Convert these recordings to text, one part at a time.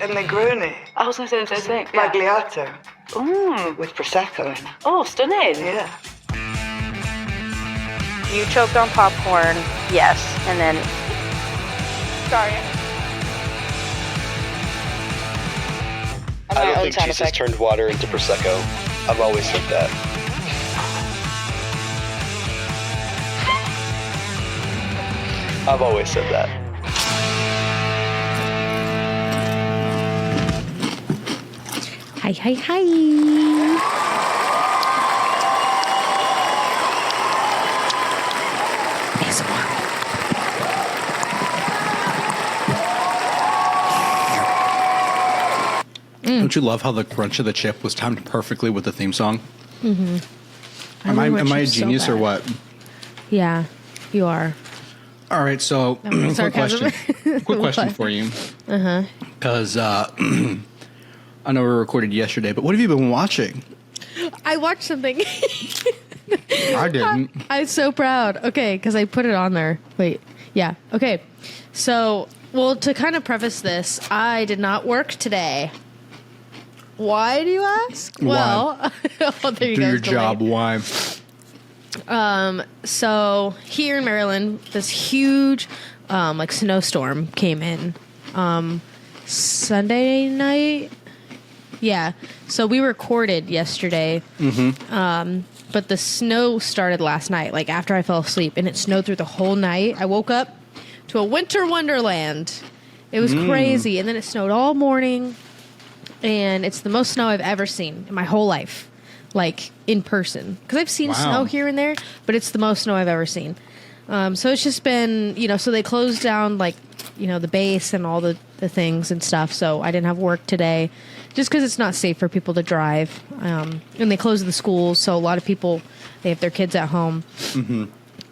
and Negroni. I was going to say the same thing. Magliato. With Prosecco in it. Oh, stunning. Yeah. You choked on popcorn, yes, and then... Sorry. I don't think Jesus turned water into Prosecco. I've always said that. I've always said that. Hi, hi, hi. Don't you love how the crunch of the chip was timed perfectly with the theme song? Mm-hmm. Am I a genius or what? Yeah, you are. All right, so quick question for you. Because I know we recorded yesterday, but what have you been watching? I watched something. I didn't. I'm so proud. Okay, because I put it on there. Wait. Yeah. Okay. So, well, to kind of preface this, I did not work today. Why do you ask? Why? Well, oh, there you Do go. your job. Why? So here in Maryland, this huge, like snowstorm came in, Sunday night. Yeah. So we recorded yesterday. But the snow started last night, like after I fell asleep, and it snowed through the whole night. I woke up to a winter wonderland. It was crazy. And then it snowed all morning. And it's the most snow I've ever seen in my whole life, like in person. Because I've seen snow here and there, but it's the most snow I've ever seen. So it's just been, so they closed down, like, the base and all the things and stuff. So I didn't have work today just because it's not safe for people to drive. And they closed the schools. So a lot of people, they have their kids at home. So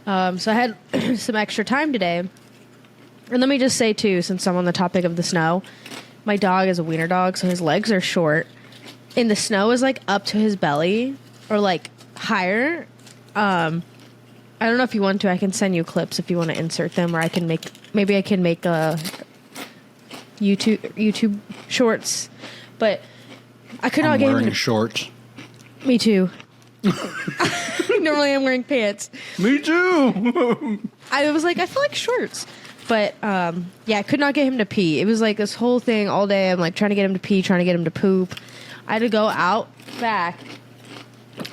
I had some extra time today. And let me just say, too, since I'm on the topic of the snow, my dog is a wiener dog, so his legs are short. And the snow is, like, up to his belly or, like, higher. I don't know if you want to. I can send you clips if you want to insert them, or I can make a YouTube shorts. But I could not get him wearing shorts. Me too. Normally I'm wearing pants. Me too. I was like, I feel like shorts. But, I could not get him to pee. It was like this whole thing all day. I'm like trying to get him to pee, trying to get him to poop. I had to go out back,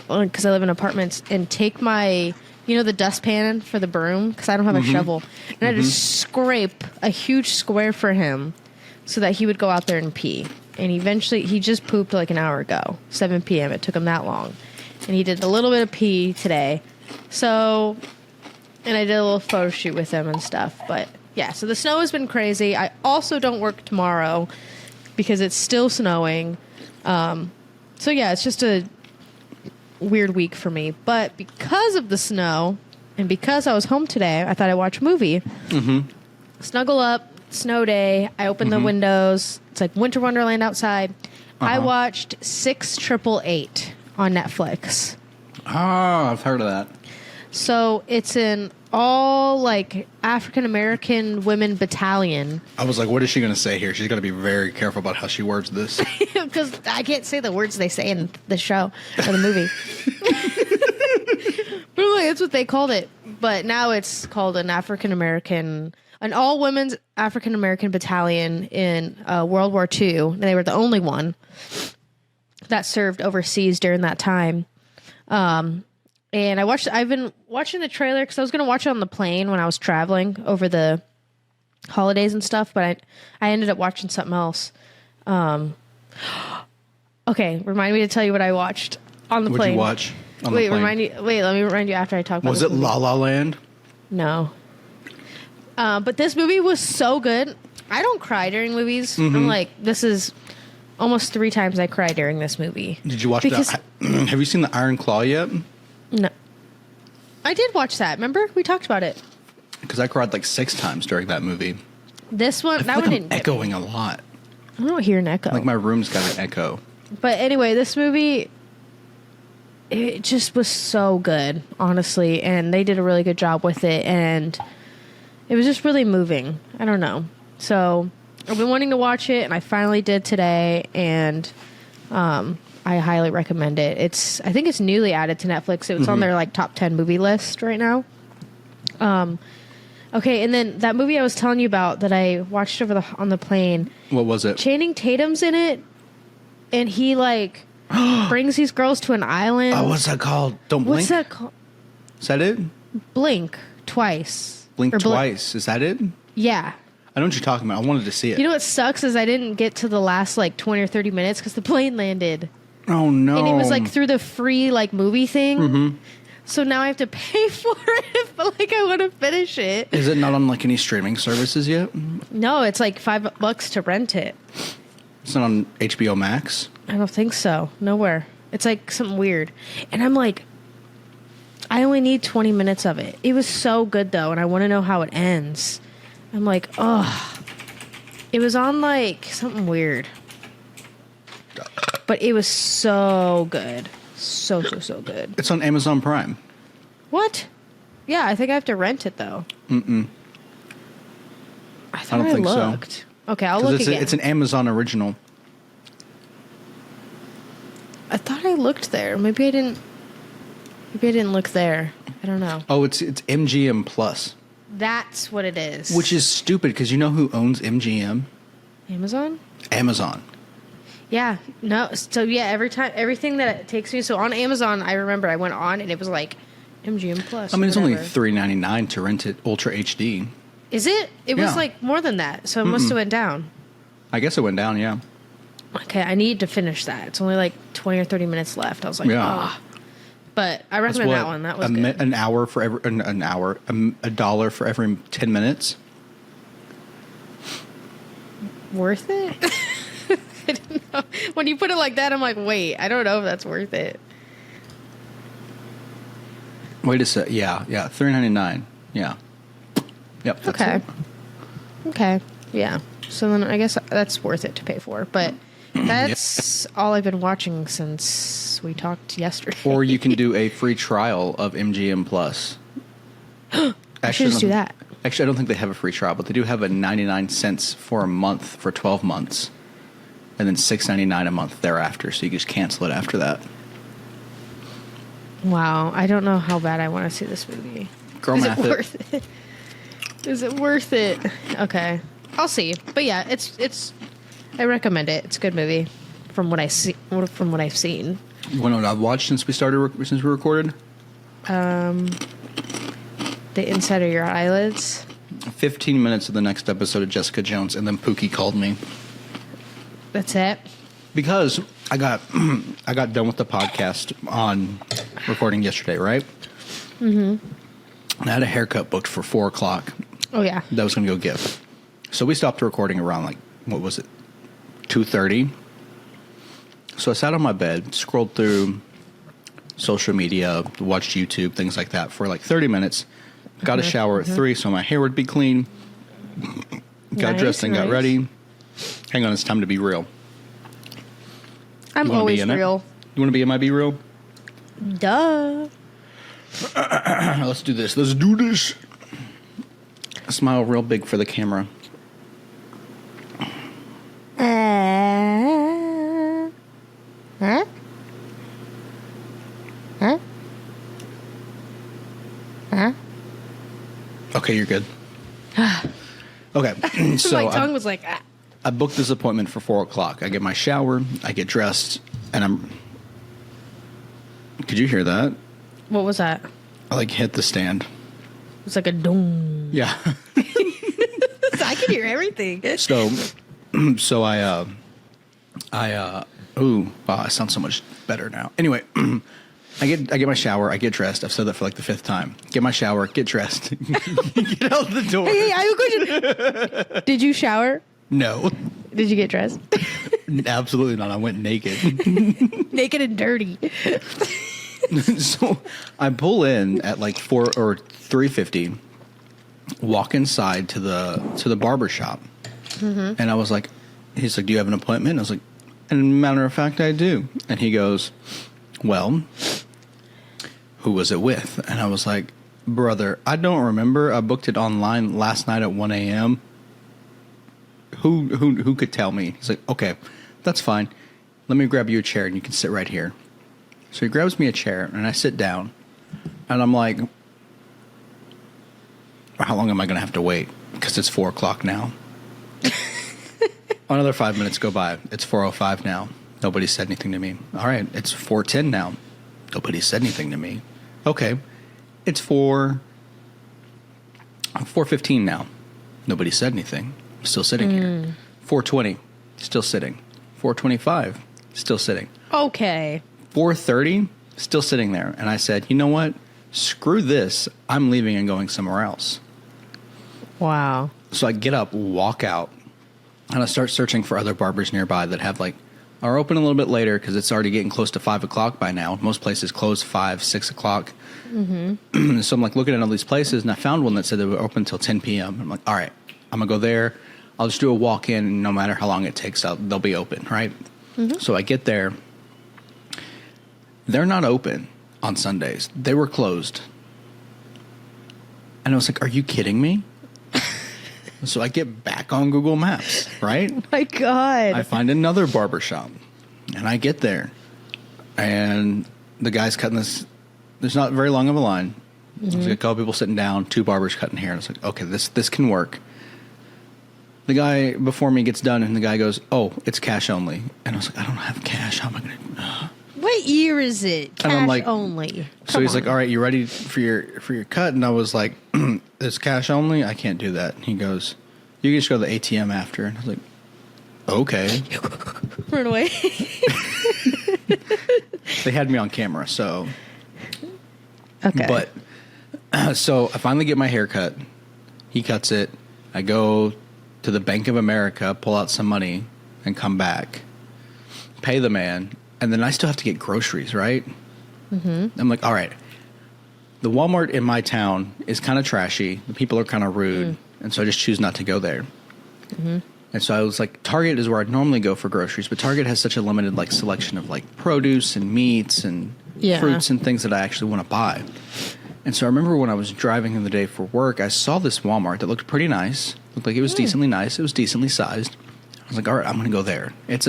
because I live in apartments, and take my, the dustpan for the broom, because I don't have a shovel. And I had to scrape a huge square for him so that he would go out there and pee. And eventually, he just pooped like an hour ago, 7 p.m. It took him that long. And he did a little bit of pee today. So, and I did a little photo shoot with him and stuff, but... yeah, so the snow has been crazy. I also don't work tomorrow because it's still snowing. So yeah, it's just a weird week for me. But because of the snow and because I was home today, I thought I'd watch a movie. Snuggle up, snow day. I opened the windows. It's like Winter Wonderland outside. I watched 6888 on Netflix. Oh, I've heard of that. So it's an all like African American women battalion. I was like, what is she going to say here? She's got to be very careful about how she words this. Because I can't say the words they say in the show or the movie. But like, that's what they called it. But now it's called an all women's African American battalion in World War II. And they were the only one that served overseas during that time. And I've been watching the trailer because I was going to watch it on the plane when I was traveling over the holidays and stuff, but I ended up watching something else. Okay, remind me to tell you what I watched on the plane. What'd you watch on the plane? Let me remind you after I talk about Was it movie. La La Land? No. But this movie was so good. I don't cry during movies. I'm like, this is almost 3 times I cried during this movie. Did you watch that? Have you seen The Iron Claw yet? No. I did watch that. Remember? We talked about it. Because I cried like 6 times during that movie. This one, that one didn't. I'm echoing a lot. I don't hear an echo. Like my room's got an echo. But anyway, this movie, it just was so good, honestly. And they did a really good job with it. And it was just really moving. I don't know. So I've been wanting to watch it, and I finally did today, and I highly recommend it. I think it's newly added to Netflix. It was on their like top 10 movie list right now. Okay, and then that movie I was telling you about that I watched on the plane. What was it? Channing Tatum's in it, and he like brings these girls to an island. Oh, what's that called? Don't Blink? What's that called? Is that it? Blink Twice. Blink Twice. Is that it? Yeah. I know what you're talking about. I wanted to see it. You know what sucks is I didn't get to the last like 20 or 30 minutes because the plane landed. Oh, no. And it was like through the free like movie thing. Mm-hmm. So now I have to pay for it, but like I want to finish it. Is it not on like any streaming services yet? No, it's like $5 to rent it. It's not on HBO Max? I don't think so. Nowhere. It's like something weird. And I'm like, I only need 20 minutes of it. It was so good though, and I want to know how it ends. I'm like, oh, it was on like something weird, but it was so good. So good. It's on Amazon Prime. What? Yeah, I think I have to rent it though. Mm-mm. I thought I don't think looked. so. Okay, I'll look again. It's an Amazon original. I thought I looked there. Maybe I didn't look there. I don't know. Oh, it's MGM Plus. That's what it is. Which is stupid because you know who owns MGM? Amazon? Amazon. Yeah. No. So yeah, everything that it takes me. So on Amazon, I remember I went on and it was like MGM Plus. I mean, it's only whatever. $3.99 to rent it Ultra HD. Is it? It was Yeah. like more than that. So it must have went down. I guess it went down, yeah. Okay, I need to finish that. It's only like 20 or 30 minutes left. I was like, Yeah. But I recommend that one. That was good. An hour for every $1 for every 10 minutes. Worth it? I don't know. When you put it like that, I'm like, wait, I don't know if that's worth it. Wait a sec. Yeah, $3.99. Yeah. Yep. That's Okay. it. Okay. Yeah. So then I guess that's worth it to pay for. But that's all I've been watching since we talked yesterday. Or you can do a free trial of MGM Plus. I should just do that. Actually, I don't think they have a free trial, but they do have a 99 cents for a month for 12 months. And then $6.99 a month thereafter, so you can just cancel it after that. Wow. I don't know how bad I want to see this movie. Girl Is it math worth it? Is it worth it? Okay. I'll see. But yeah, it's I recommend it. It's a good movie from what I've seen. You want to know what I've watched since we recorded? The inside of your eyelids. 15 minutes of the next episode of Jessica Jones, and then Pookie called me. That's it. Because I got done with the podcast on recording yesterday, right? Mm-hmm. And I had a haircut booked for 4 o'clock. Oh yeah. That I was going to go give. So we stopped recording around like, what was it, 2:30? So I sat on my bed, scrolled through social media, watched YouTube, things like that for like 30 minutes. Got a shower at 3 so my hair would be clean. Got dressed and got ready. Hang on, it's time to be real. I'm always real. You want to be in my Be Real? Duh. Let's do this. Let's do this. Smile real big for the camera. Huh? Huh? Huh? Okay, you're good. Okay, so My tongue was like, ah. I booked this appointment for 4 o'clock. I get my shower, I get dressed, and I'm... Could you hear that? What was that? I like hit the stand. It was like a dong. Yeah. I can hear everything. So I sound so much better now. Anyway, I get my shower, I get dressed. I've said that for like the 5th time. Get my shower, get dressed, get out the door. Hey, I have a question. Did you shower? No. Did you get dressed? Absolutely not. I went naked. Naked and dirty. So I pull in at like 3:50, walk inside to the barber shop. Mm-hmm. And I was like, he's like, do you have an appointment? And I was like, as a matter of fact, I do. And he goes, well, who was it with? And I was like, brother, I don't remember. I booked it online last night at 1 a.m. who could tell me? He's like, okay, that's fine. Let me grab you a chair and you can sit right here. So he grabs me a chair and I sit down and I'm like, how long am I going to have to wait? Because it's 4:00 now. Another 5 minutes go by. It's 4:05 now. Nobody said anything to me. All right, it's 4:10 now. Nobody said anything to me. Okay, it's 4:15 now. Nobody said anything. I'm still sitting here. 4:20, still sitting. 4:25, still sitting. Okay. 4:30, still sitting there. And I said, you know what? Screw this. I'm leaving and going somewhere else. Wow. So I get up, walk out, and I start searching for other barbers nearby that have are open a little bit later because it's already getting close to 5 o'clock by now. Most places close 5, 6 o'clock. Mm-hmm. So I'm looking at all these places, and I found one that said they were open until 10 p.m. I'm like, all right, I'm going to go there. I'll just do a walk-in, and no matter how long it takes, they'll be open, right? Mm-hmm. So I get there. They're not open on Sundays. They were closed. And I was like, are you kidding me? So I get back on Google Maps, right? Oh my God. I find another barbershop, and I get there, and the guy's cutting this. There's not very long of a line. There's a couple people sitting down, 2 barbers cutting hair, and it's like, okay, this can work. The guy before me gets done, and the guy goes, oh, it's cash only. And I was like, I don't have cash. How am I going to... What year is it? Cash and I'm like, only. So he's like, all right, you ready for your cut? And I was like, it's cash only? I can't do that. And he goes, you can just go to the ATM after. And I was like, okay. Run away. They had me on camera, so... Okay. But, so I finally get my hair cut. He cuts it. I go to the Bank of America, pull out some money, and come back. Pay the man. And then I still have to get groceries, right? Mm-hmm. I'm like, all right. The Walmart in my town is kind of trashy. The people are kind of rude. And so I just choose not to go there. Mm-hmm. And so I was like, Target is where I'd normally go for groceries. But Target has such a limited selection of produce and meats and fruits and things that I actually want to buy. And so I remember when I was driving the other day for work, I saw this Walmart that looked pretty nice. Looked like it was decently nice. It was decently sized. I was like, all right, I'm going to go there. It's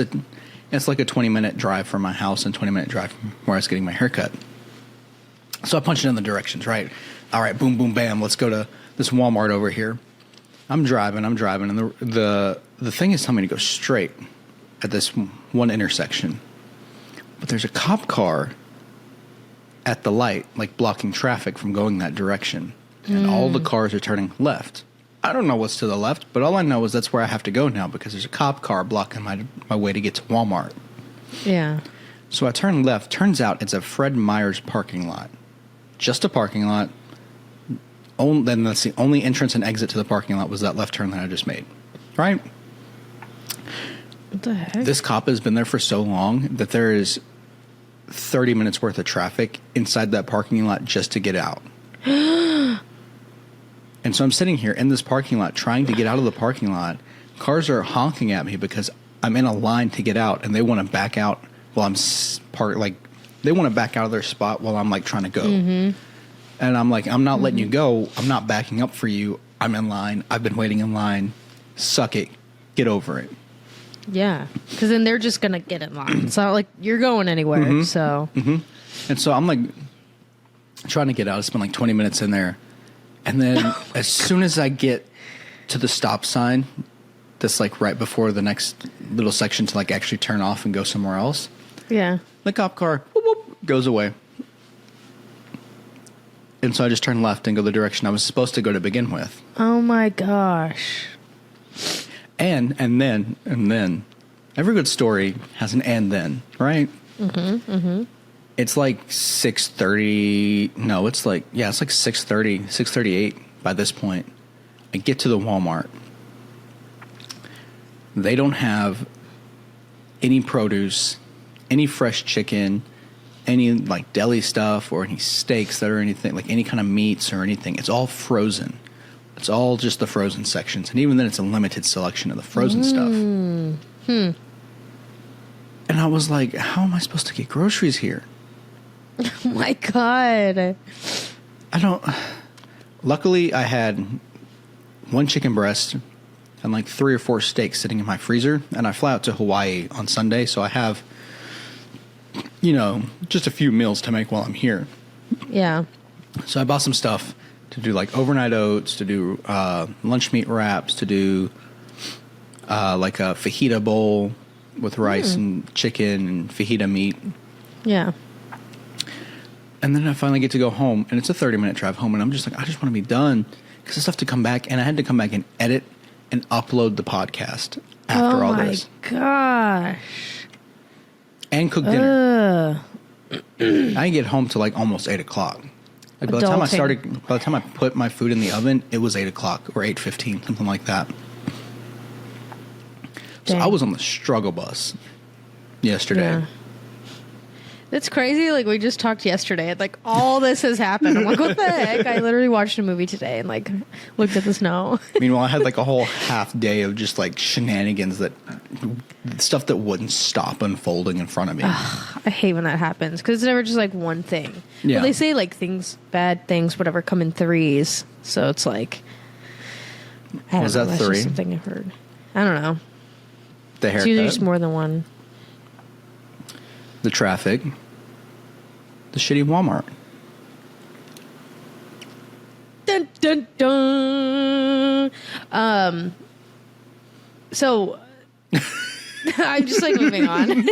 like a 20-minute drive from my house and 20-minute drive from where I was getting my haircut. So I punched in the directions, right? All right, boom, boom, bam. Let's go to this Walmart over here. I'm driving, and the thing is telling me to go straight at this one intersection. But there's a cop car at the light, blocking traffic from going that direction. And all the cars are turning left. I don't know what's to the left, but all I know is that's where I have to go now because there's a cop car blocking my way to get to Walmart. Yeah. So I turn left. Turns out it's a Fred Meyer's parking lot. Just a parking lot. Then that's the only entrance and exit to the parking lot was that left turn that I just made. Right? What the heck? This cop has been there for so long that there is 30 minutes worth of traffic inside that parking lot just to get out. And so I'm sitting here in this parking lot trying to get out of the parking lot. Cars are honking at me because I'm in a line to get out, and they want to back out while I'm they want to back out of their spot while I'm trying to go. Mm-hmm. And I'm like, I'm not letting you go. I'm not backing up for you. I'm in line. I've been waiting in line. Suck it. Get over it. Yeah, because then they're just gonna get in line. It's not like you're going anywhere. Mm-hmm. So, and so I'm trying to get out. I spent 20 minutes in there. And then as soon as I get to the stop sign, that's right before the next little section to actually turn off and go somewhere else. Yeah. The cop car whoop, whoop, goes away. And so I just turn left and go the direction I was supposed to go to begin with. Oh my gosh. And then every good story has an and then, right? Mm-hmm. Mm-hmm. It's 6:30. No, it's 6:30, 6:38 by this point. I get to the Walmart. They don't have any produce, any fresh chicken, any deli stuff or any steaks that are anything, any kind of meats or anything. It's all frozen. It's all just the frozen sections. And even then it's a limited selection of the frozen stuff. And I was like, how am I supposed to get groceries here? Oh my God. Luckily I had one chicken breast, and like 3 or 4 steaks sitting in my freezer. And I fly out to Hawaii on Sunday, so I have, just a few meals to make while I'm here. Yeah. So I bought some stuff to do like overnight oats, to do lunch meat wraps, to do like a fajita bowl with rice and chicken and fajita meat. Yeah. And then I finally get to go home, and it's a 30-minute drive home, and I'm just like, I just want to be done because I still have to come back, and I had to come back and edit and upload the podcast after all this. Oh, my gosh. And cook dinner. I didn't get home till like almost 8 o'clock. Like by the time I put my food in the oven, it was 8 o'clock or 8:15, something like that. So I was on the struggle bus yesterday. Yeah. It's crazy. Like, we just talked yesterday, and like all this has happened. I'm like, what the heck? I literally watched a movie today and like looked at the snow. Meanwhile, I had like a whole half day of just like shenanigans, stuff that wouldn't stop unfolding in front of me. Ugh, I hate when that happens because it's never just like one thing. Yeah. Well, they say like bad things, whatever, come in threes. So it's like, I don't Was know, that that's 3? just something I've heard. I don't know. The haircut, It's usually just more than one. the traffic, the shitty Walmart. Dun, dun, dun. So I'm just like moving on.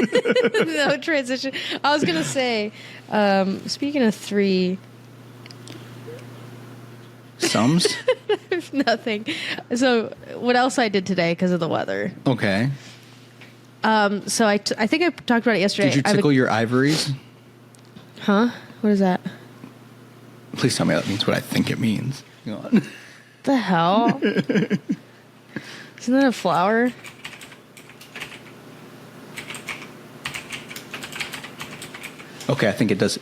No transition. I was gonna say, speaking of 3, Sums? nothing. So what else I did today because of the weather? Okay. So I think I talked about it yesterday. Did you tickle your ivories? Huh? What is that? Please tell me that means what I think it means. Go on. The hell? Isn't that a flower? Okay, I think it does.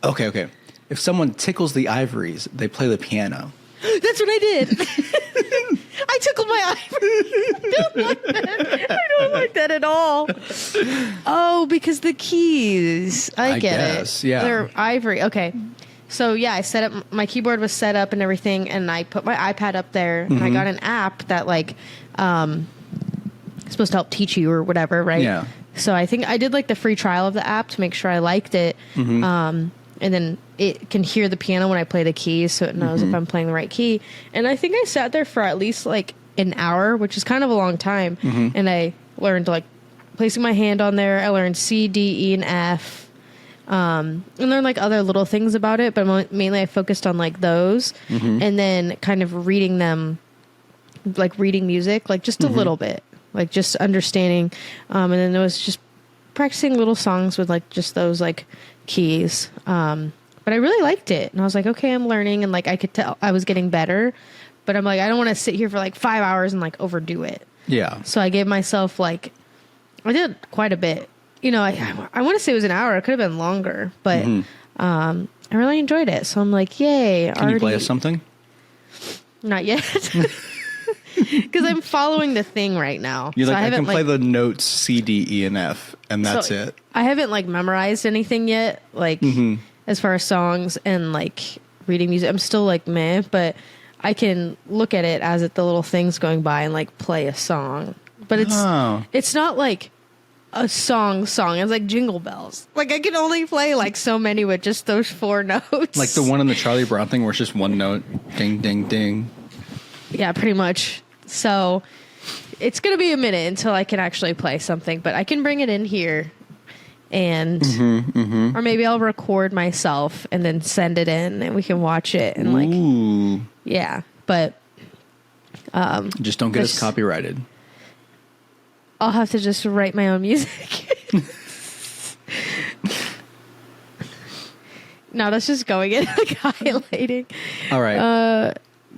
Okay. If someone tickles the ivories, they play the piano. That's what I did. I tickled my ivory. I don't like that. I don't like that at all. Oh, because the keys. I get guess, it. yeah. They're ivory. Okay. So, yeah, I set up, my keyboard was set up and everything, and I put my iPad up there, and I got an app that, like, supposed to help teach you or whatever, right? Yeah. So I think I did, like, the free trial of the app to make sure I liked it. And then it can hear the piano when I play the keys, so it knows if I'm playing the right key. And I think I sat there for at least like an hour, which is kind of a long time. And I learned like placing my hand on there. I learned C, D, E, and F. And learned like other little things about it, but mainly I focused on like those. And then kind of reading them, like reading music, like just a little bit, like just understanding. And then there was just practicing little songs with like just those like keys. But I really liked it, and I was like, okay, I'm learning, and like I could tell I was getting better, but I'm like, I don't want to sit here for like 5 hours and like overdo it. Yeah. So I gave myself like, I did quite a bit. I want to say it was an hour. It could have been longer, but I really enjoyed it. So I'm like, yay. Can you play us something? Not yet. Because I'm following the thing right now. You're so like, I can play like, the notes C, D, E, and F, and that's it. I haven't like memorized anything yet, like as far as songs and like reading music. I'm still like meh, but I can look at it as the little things going by and like play a song. But it's not like a song. It's like Jingle Bells. Like I can only play like so many with just those 4 notes. Like the one in the Charlie Brown thing where it's just one note, ding, ding, ding. Yeah, pretty much. So it's going to be a minute until I can actually play something, but I can bring it in here and, or maybe I'll record myself and then send it in and we can watch it and like, Ooh. yeah, but, just don't get us copyrighted. I'll have to just write my own music. No, that's just going in, like highlighting. All right.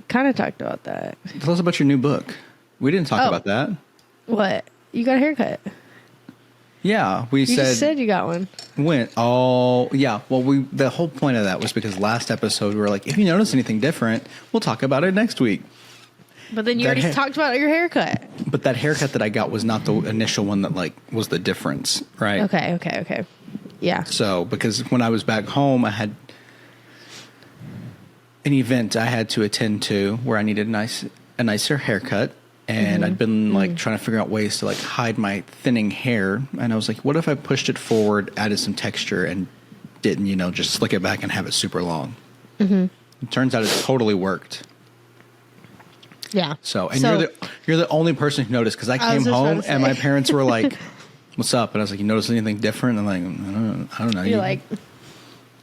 Kind of talked about that. Tell us about your new book. We didn't talk about that. What? You got a haircut? Yeah, You just said you got one. When? Oh, yeah. Well, the whole point of that was because last episode we were like, if you notice anything different, we'll talk about it next week. But then you already talked about your haircut. But that haircut that I got was not the initial one that like was the difference, right? Okay. Yeah. So, because when I was back home, I had an event I had to attend to where I needed a nicer haircut. And I'd been like trying to figure out ways to like hide my thinning hair. And I was like, what if I pushed it forward, added some texture, and didn't, just slick it back and have it super long? It turns out it totally worked. Yeah. So you're the only person who noticed, because I came home and my parents were like, "What's up?" And I was like, "You notice anything different?" And I'm like, I don't know. You're like,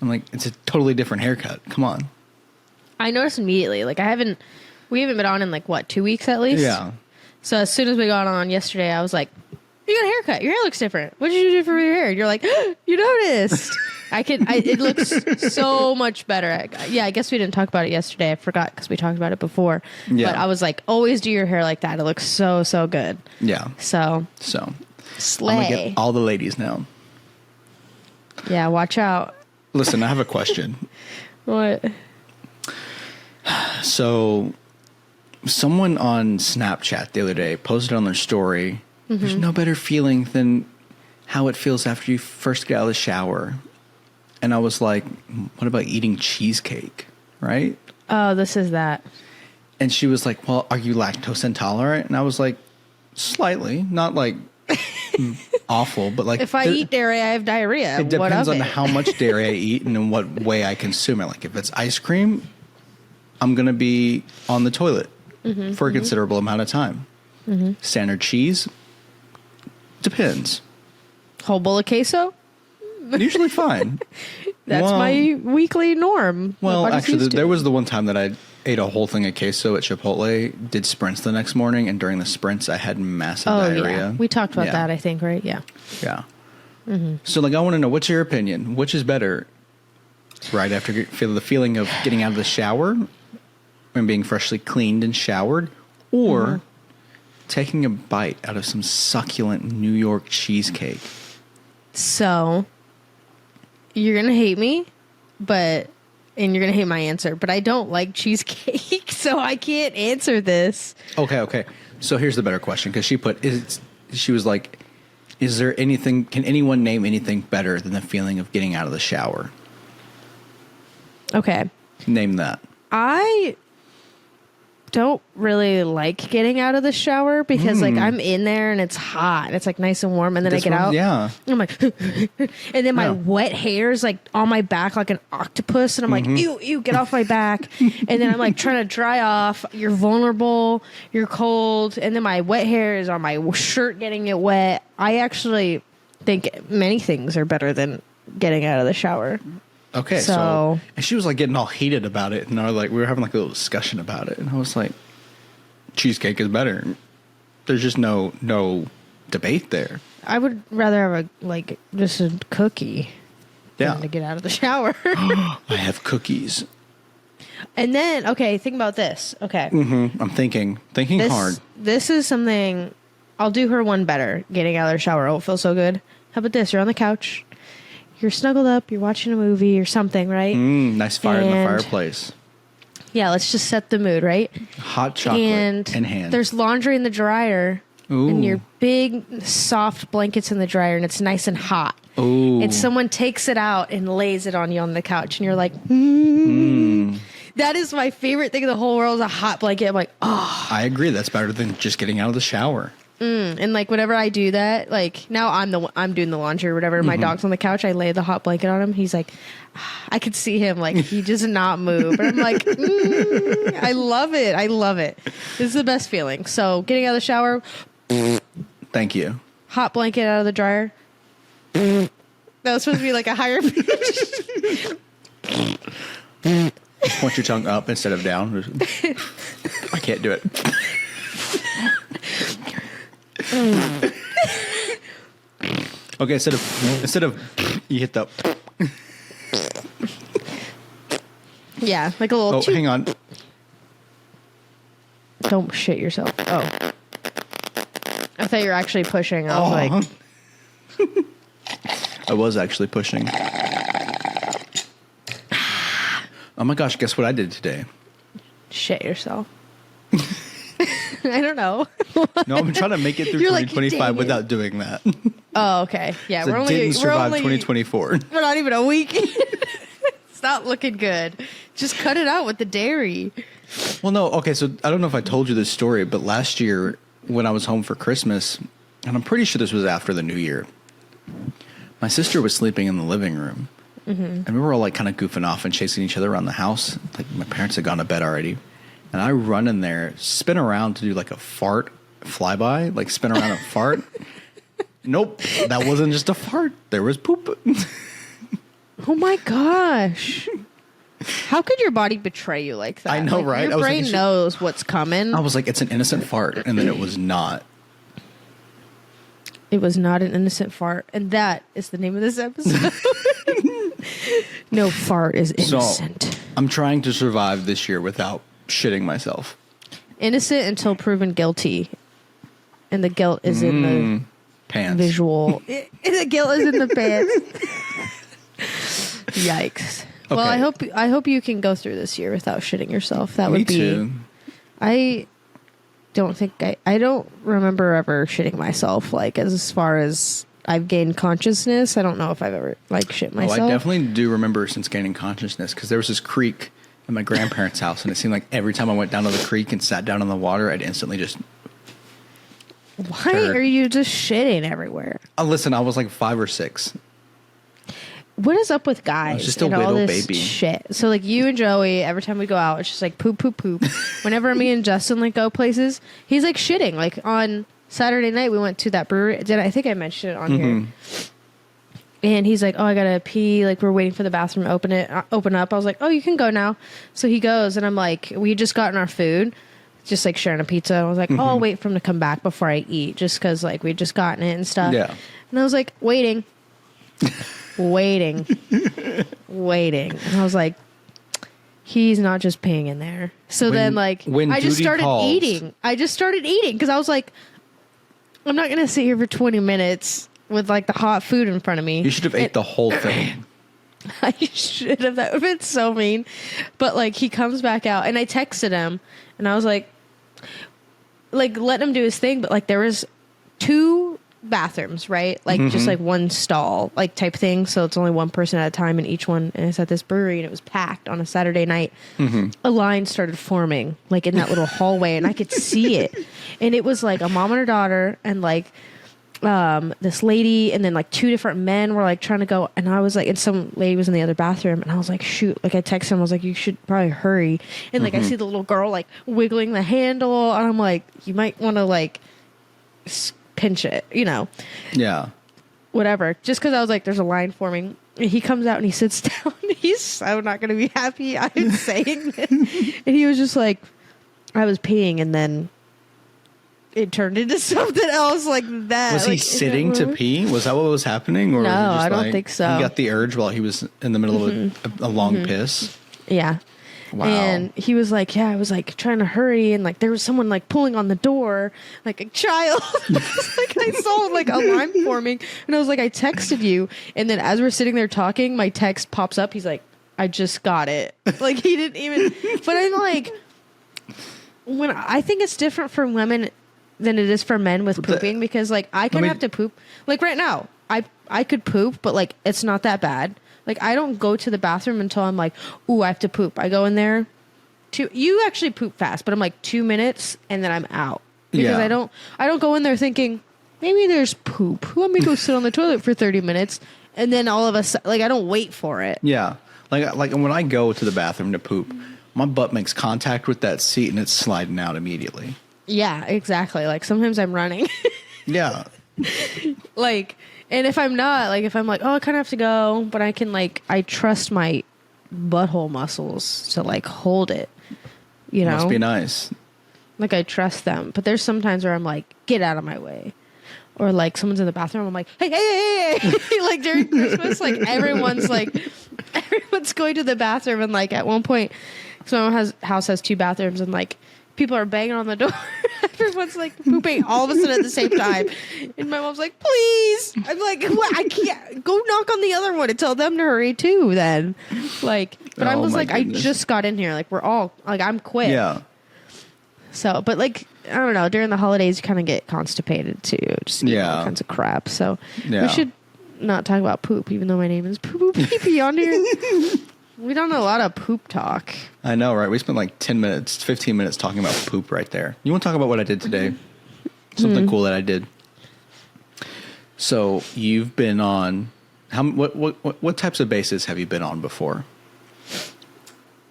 I'm like, it's a totally different haircut. Come on. I noticed immediately. Like we haven't been on in like what, 2 weeks at least? Yeah. So as soon as we got on yesterday, I was like, you got a haircut. Your hair looks different. What did you do for your hair? You're like, you noticed. It looks so much better. I guess we didn't talk about it yesterday. I forgot because we talked about it before. Yeah. But I was like, always do your hair like that. It looks so, so good. Yeah. So slay. I'm going to get all the ladies now. Yeah, watch out. Listen, I have a question. What? So someone on Snapchat the other day posted on their story, there's no better feeling than how it feels after you first get out of the shower. And I was like, what about eating cheesecake, right? Oh, this is that. And she was like, well, are you lactose intolerant? And I was like, slightly, not like awful, but like if I eat dairy, I have diarrhea. It depends on how much dairy I eat and in what way I consume it. Like if it's ice cream, I'm going to be on the toilet for a considerable amount of time. Standard cheese, depends. Whole bowl of queso? Usually fine. That's my weekly norm. Well, actually, there was the one time that I ate a whole thing of queso at Chipotle, did sprints the next morning, and during the sprints, I had massive diarrhea. Yeah. We talked about that, I think, right? Yeah. Yeah. So, like, I want to know, what's your opinion? Which is better? Right after you feel the feeling of getting out of the shower and being freshly cleaned and showered, or taking a bite out of some succulent New York cheesecake? So, you're going to hate me, and you're going to hate my answer, but I don't like cheesecake, so I can't answer this. Okay. So here's the better question, because she was like, is there anything, can anyone name anything better than the feeling of getting out of the shower? Okay. Name that. I don't really like getting out of the shower because like I'm in there and it's hot and it's like nice and warm, and then I get out. Yeah. I'm like, and then my wet hair is like on my back like an octopus, and I'm like, ew, get off my back. And then I'm like trying to dry off. You're vulnerable. You're cold, and then my wet hair is on my shirt getting it wet. I actually think many things are better than getting out of the shower. Okay, so and she was like getting all heated about it, and we were having like a little discussion about it, and I was like, cheesecake is better. There's just no debate there. I would rather have just a cookie than to get out of the shower. I have cookies. And then, okay, think about this. Okay. I'm thinking hard. This is something, I'll do her one better, getting out of the shower. Oh, it feels so good. How about this? You're on the couch. You're snuggled up, you're watching a movie or something, right? Nice fire in the fireplace. Yeah, let's just set the mood, right? Hot chocolate in hand. There's laundry in the dryer. Ooh. And your big, soft blankets in the dryer, and it's nice and hot. Ooh. And someone takes it out and lays it on you on the couch, and you're like, That is my favorite thing in the whole world, is a hot blanket. I'm like, oh. I agree. That's better than just getting out of the shower. And like whenever I do that, like now I'm doing the laundry or whatever. My dog's on the couch. I lay the hot blanket on him. He's like, I could see him like he does not move. And I'm like, I love it. I love it. This is the best feeling. So getting out of the shower. Thank you. Hot blanket out of the dryer. That was supposed to be like a higher pitch. Point your tongue up instead of down. I can't do it. Okay, instead of you hit the yeah, like a little. Oh, hang on. Don't shit yourself. Oh, I thought you were actually pushing. I was like, I was actually pushing. Oh my gosh! Guess what I did today? Shit yourself. I don't know. No, I'm trying to make it through 2025 without doing that. Oh, okay. Yeah, so didn't survive 2024. We're not even a week. It's not looking good. Just cut it out with the dairy. Well, no. Okay, so I don't know if I told you this story, but last year when I was home for Christmas, and I'm pretty sure this was after the New Year, my sister was sleeping in the living room. And we were all like kind of goofing off and chasing each other around the house. Like my parents had gone to bed already. And I run in there, spin around to do like a fart flyby, like spin around and fart. Nope, that wasn't just a fart. There was poop. Oh my gosh. How could your body betray you like that? I know, like, right? Your brain knows what's coming. I was like, it's an innocent fart. And then it was not. It was not an innocent fart. And that is the name of this episode. No fart is innocent. So, I'm trying to survive this year without shitting myself. Innocent until proven guilty. And the guilt is in the pants. Visual. The guilt is in the pants. Yikes. Okay. Well, I hope you can go through this year without shitting yourself. That would be. Me too. I don't remember ever shitting myself. Like as far as I've gained consciousness, I don't know if I've ever like shit myself. Oh, I definitely do remember since gaining consciousness because there was this creek at my grandparents' house, and it seemed like every time I went down to the creek and sat down in the water, I'd instantly just. Why are you just shitting everywhere? Listen, I was like 5 or 6. What is up with guys? I was just a all little this baby. Shit. So like you and Joey, every time we go out, it's just like poop, poop, poop. Whenever me and Justin like go places, he's like shitting. Like on Saturday night, we went to that brewery. I think I mentioned it on here. And he's like, "Oh, I gotta pee." Like we're waiting for the bathroom to open up. I was like, "Oh, you can go now." So he goes, and I'm like, "We just gotten our food." Just like sharing a pizza. I was like, oh, I'll wait for him to come back before I eat, just because like we just gotten it and stuff. Yeah. And I was like, waiting. And I was like, he's not just peeing in there. So then like I just started eating. I just started eating because I was like, I'm not gonna sit here for 20 minutes with like the hot food in front of me. You should have ate the whole thing. I should have. That would have been so mean. But like he comes back out and I texted him and I was like let him do his thing. But like there was 2 bathrooms, right? Like just like one stall like type thing. So it's only one person at a time in each one. And it's at this brewery and it was packed on a Saturday night. A line started forming like in that little hallway and I could see it. And it was like a mom and her daughter and like this lady and then like 2 different men were like trying to go and I was like and some lady was in the other bathroom and I was like shoot, like I texted him, I was like you should probably hurry and like I see the little girl like wiggling the handle and I'm like you might want to like pinch it, you know. Yeah, whatever, just because I was like there's a line forming. He comes out and he sits down. He's so not gonna be happy I'm saying this. And he was just like I was peeing and then it turned into something else like that. Was he sitting to pee? Was that what was happening? Or no, was it just I don't think so. He got the urge while he was in the middle of a long piss? Yeah. Wow. And he was like, yeah, I was like trying to hurry. And like there was someone like pulling on the door, like a child. Like I saw like a line forming. And I was like, I texted you. And then as we're sitting there talking, my text pops up. He's like, I just got it. Like he didn't even. But I'm like, when I think it's different for women than it is for men with pooping because like I can have to poop like right now I could poop but like it's not that bad. Like I don't go to the bathroom until I'm like ooh I have to poop. I go in there you actually poop fast but I'm like 2 minutes and then I'm out because I don't go in there thinking maybe there's poop, let me go sit on the toilet for 30 minutes and then all of a sudden like I don't wait for it. Yeah, like when I go to the bathroom to poop my butt makes contact with that seat and it's sliding out immediately. Yeah, exactly. Like sometimes I'm running. Yeah. Like, and if I'm not, like if I'm like, oh, I kind of have to go, but I can like, I trust my butthole muscles to like hold it, you know? Must be nice. Like I trust them. But there's sometimes where I'm like, get out of my way. Or like someone's in the bathroom, I'm like, hey. Like during Christmas, like everyone's going to the bathroom and like at one point, so my house has 2 bathrooms and like, people are banging on the door. Everyone's like pooping all of a sudden at the same time. And my mom's like, please. I'm like, what? I can't. Go knock on the other one and tell them to hurry too then. Like, but I was like, goodness. I just got in here. Like, we're all, like, I'm quick. Yeah. So, but like, I don't know. During the holidays, you kind of get constipated too. Just all kinds of crap. So we should not talk about poop, even though my name is Poo Poo Pee Pee on here. We done a lot of poop talk. I know, right? We spent like 10 minutes, 15 minutes talking about poop right there. You want to talk about what I did today? Something cool that I did. So you've been on, what types of bases have you been on before?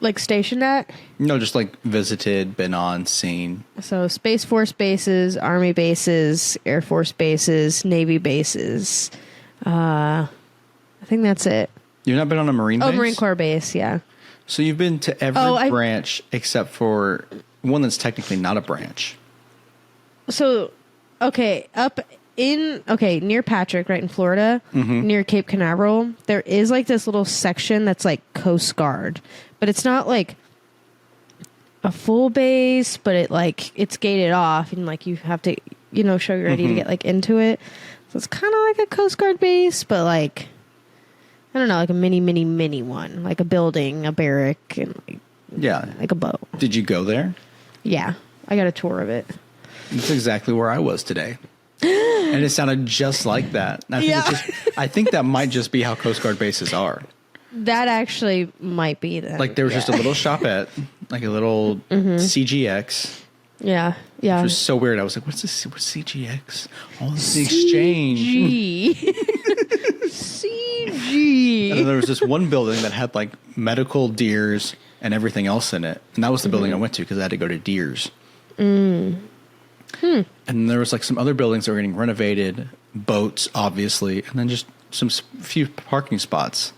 Like stationed at? No, just like visited, been on, seen. So Space Force bases, Army bases, Air Force bases, Navy bases. I think that's it. You've not been on a Marine base? Oh, Marine Corps base, yeah. So you've been to every branch except for one that's technically not a branch. So, okay, near Patrick, right in Florida, near Cape Canaveral, there is like this little section that's like Coast Guard, but it's not like a full base, but it's gated off and like you have to, show you're ready to get like into it. So it's kind of like a Coast Guard base, but like, I don't know, like a mini one, like a building, a barrack, and like a boat. Did you go there? Yeah, I got a tour of it. That's exactly where I was today. And it sounded just like that. I think that might just be how Coast Guard bases are. That actually might be that. Like there was just a little shopette, like a little CGX. Yeah. Which was so weird. I was like, what's this? What's CGX? Oh, it's the exchange. CG. And then there was this one building that had like medical, Deers, and everything else in it. And that was the building I went to because I had to go to Deers. And there was like some other buildings that were getting renovated, boats, obviously, and then just some few parking spots.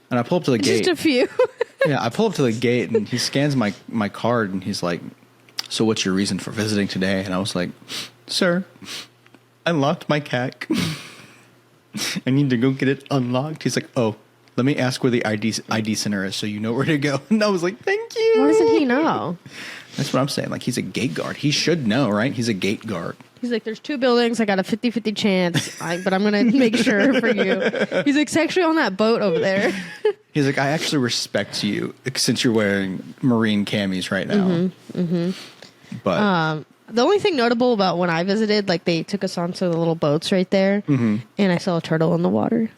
And I pull up to the gate. Just a few. Yeah, I pull up to the gate and he scans my card and he's like, so what's your reason for visiting today? And I was like, sir, I locked my CAC. I need to go get it unlocked. He's like, oh, let me ask where the ID center is so you know where to go. And I was like, thank you. What doesn't he know? That's what I'm saying. Like, he's a gate guard. He should know, right? He's a gate guard. He's like, there's 2 buildings. I got a 50-50 chance, but I'm going to make sure for you. He's like, it's actually on that boat over there. He's like, I actually respect you since you're wearing Marine camis right now. But the only thing notable about when I visited, like they took us onto the little boats right there, and I saw a turtle in the water.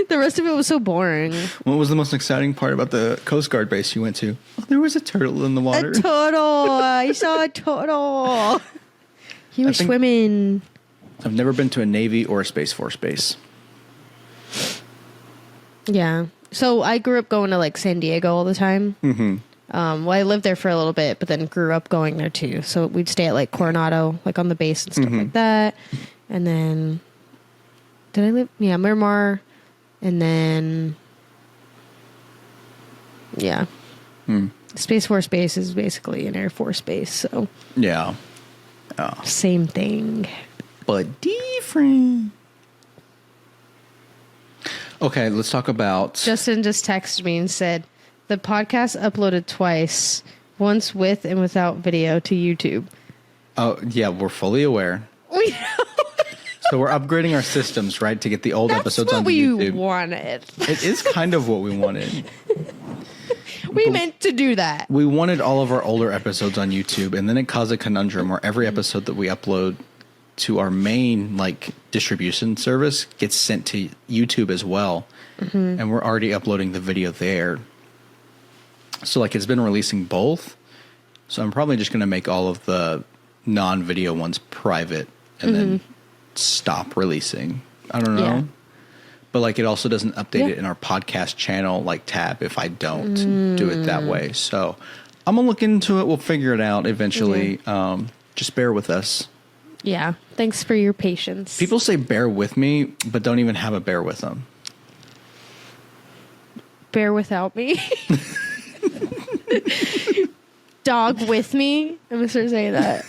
The rest of it was so boring. What was the most exciting part about the Coast Guard base you went to? Oh, there was a turtle in the water. A turtle! I saw a turtle. He was swimming. I've never been to a Navy or a Space Force base. Yeah. So I grew up going to like San Diego all the time. Well, I lived there for a little bit, but then grew up going there too. So we'd stay at like Coronado, like on the base and stuff like that. And then, did I live? Yeah, Miramar. And then, yeah. Space Force base is basically an Air Force base. So yeah. Same thing. But different. Okay, let's talk about... Justin just texted me and said, the podcast uploaded twice, once with and without video to YouTube. Oh, yeah, we're fully aware. We know. So we're upgrading our systems, right, to get the old episodes on YouTube. YouTube. That's what we wanted. It is kind of what we wanted. We meant to do that. We wanted all of our older episodes on YouTube, and then it caused a conundrum where every episode that we upload to our main like distribution service gets sent to YouTube as well. And we're already uploading the video there. So like it's been releasing both. So I'm probably just going to make all of the non-video ones private and then stop releasing. I don't know. Yeah. But like it also doesn't update it in our podcast channel like tab if I don't do it that way. So I'm going to look into it. We'll figure it out eventually. Just bear with us. Yeah. Thanks for your patience. People say bear with me, but don't even have a bear with them. Bear without me. Dog with me. I'm going to start saying that.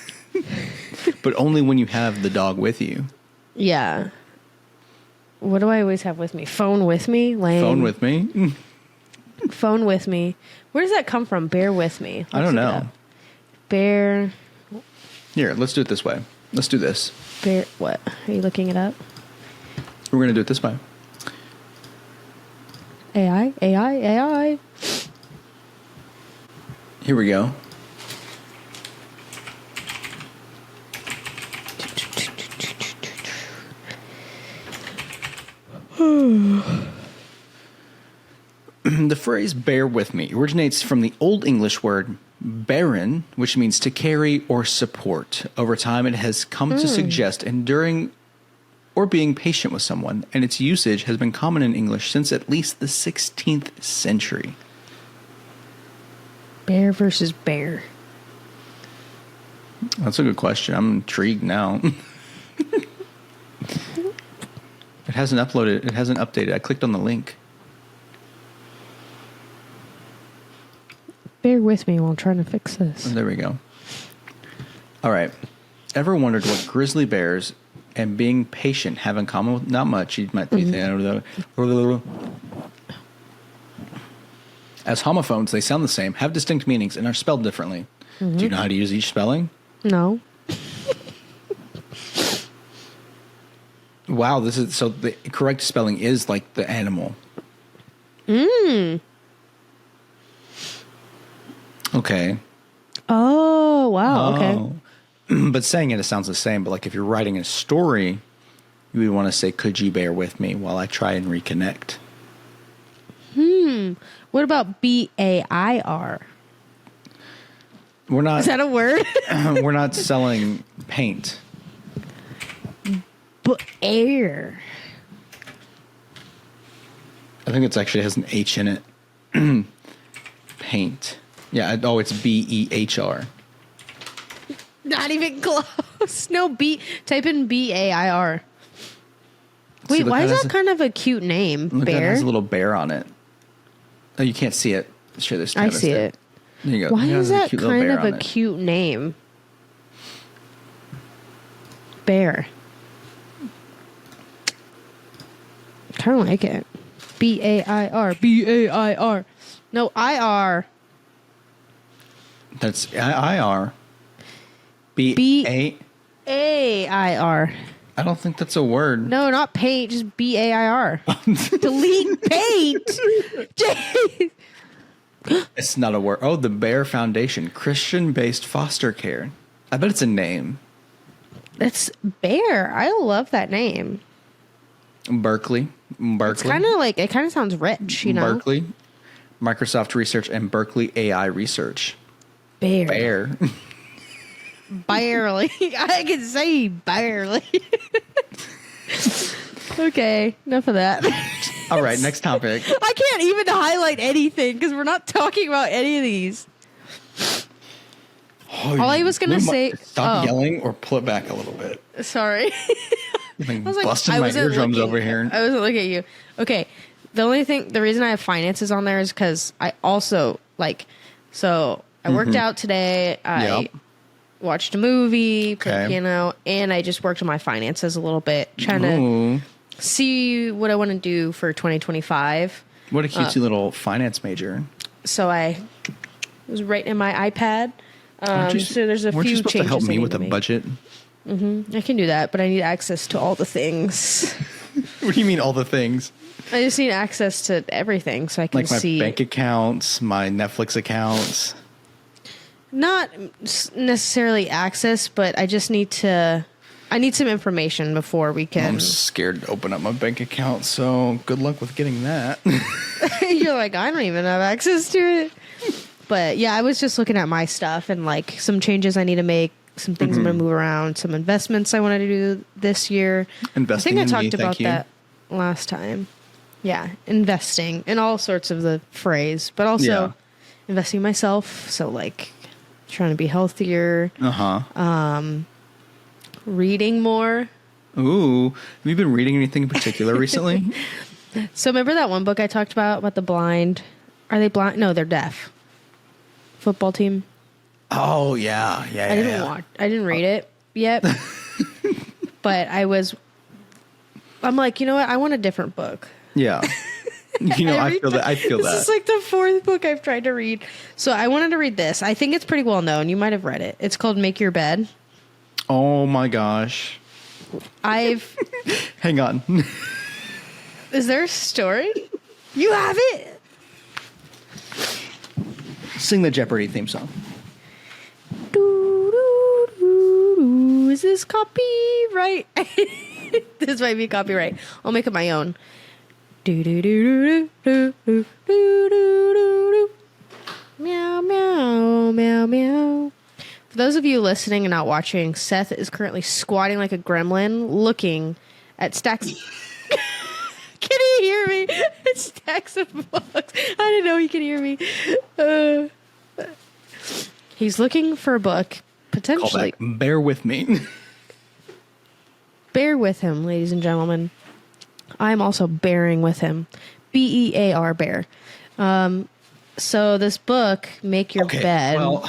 But only when you have the dog with you. Yeah. What do I always have with me? Phone with me? Lame. Phone with me? Phone with me. Where does that come from? Bear with me. I don't know. Bear. Here, let's do it this way. Let's do this. Bear. What? Are you looking it up? We're going to do it this way. AI. Here we go. The phrase "bear with me" originates from the Old English word "bearen," which means to carry or support. Over time, it has come to suggest enduring or being patient with someone, and its usage has been common in English since at least the 16th century. Bear versus bear. That's a good question. I'm intrigued now. It hasn't uploaded. It hasn't updated. I clicked on the link. Bear with me while I'm trying to fix this. Oh, there we go. All right. Ever wondered what grizzly bears and being patient have in common? Not much. You might be thinking. As homophones, they sound the same, have distinct meanings, and are spelled differently. Do you know how to use each spelling? No. Wow, this is so the correct spelling is like the animal. Okay. Oh, wow. Okay. But saying it sounds the same, but like if you're writing a story, you would want to say, "Could you bear with me while I try and reconnect?" What about BAIR? We're not Is that a word? we're not selling paint. Air. I think it's actually has an H in it. Paint. Yeah. Oh, it's BEHR. Not even close. No, type in BAIR. Wait, look, why is has that kind of a cute name? Look, that Bear? has a little bear on it. Oh, you can't see it. Share this. I see it. There you go. Why It has is a that cute little kind bear of on a it. cute name? Bear. Kind of like it. BAIR. BAIR. No, IR. That's IR. AIR. I don't think that's a word. No, not paint, just BAIR. Delete paint. Jeez. It's not a word. Oh, the Bear Foundation, Christian-based foster care. I bet it's a name. That's Bear. I love that name. Berkeley. It's kind of like, it kind of sounds rich, you know? Berkeley. Microsoft Research and Berkeley AI Research. Bear. Bear. Barely. I can say barely. Okay, enough of that. All right, next topic. I can't even highlight anything because we're not talking about any of these. Oh, All I was going to say... Stop yelling or pull it back a little bit. Sorry. I'm I was like, busting I my wasn't eardrums looking- over here. I wasn't looking at you. Okay. The reason I have finances on there is because I also so I worked out today. I watched a movie, played piano, and I just worked on my finances a little bit, trying to see what I want to do for 2025. What a cutesy little finance major. So I was writing in my iPad. So there's a weren't few you supposed changes to help me I with need a to make. budget? I can do that, but I need access to all the things. What do you mean all the things? I just need access to everything so I can Like my see. bank accounts, my Netflix accounts. Not necessarily access, but I just need to. I need some information before we can. I'm scared to open up my bank account, so good luck with getting that. You're like, I don't even have access to it. But yeah, I was just looking at my stuff and like some changes I need to make, some things I'm going to move around, some investments I wanted to do this year. Investing I in think I me, talked thank about you. that last time. Yeah, investing in all sorts of the phrase, but also investing in myself. So like trying to be healthier, reading more. Ooh, have you been reading anything in particular recently? So remember that one book I talked about the blind? Are they blind? No, they're deaf. Football team. Oh yeah. I didn't watch. I didn't read it yet, but I'm like, you know what? I want a different book. Yeah. You know, I feel that. This is like the fourth book I've tried to read. So I wanted to read this. I think it's pretty well known. You might have read it. It's called Make Your Bed. Oh my gosh. Hang on. Is there a story? You have it? Sing the Jeopardy theme song. Doo, doo, doo, doo. Is this copyright? This might be copyright. I'll make it my own. Do do do do do do do do do. Meow meow meow meow. For those of you listening and not watching, Seth is currently squatting like a gremlin, looking at stacks. Can you hear me? Stacks of books. I didn't know he could hear me. He's looking for a book, potentially. Bear with me. Bear with him, ladies and gentlemen. I'm also bearing with him. BEAR, bear. So this book, Make Your Bed. Well,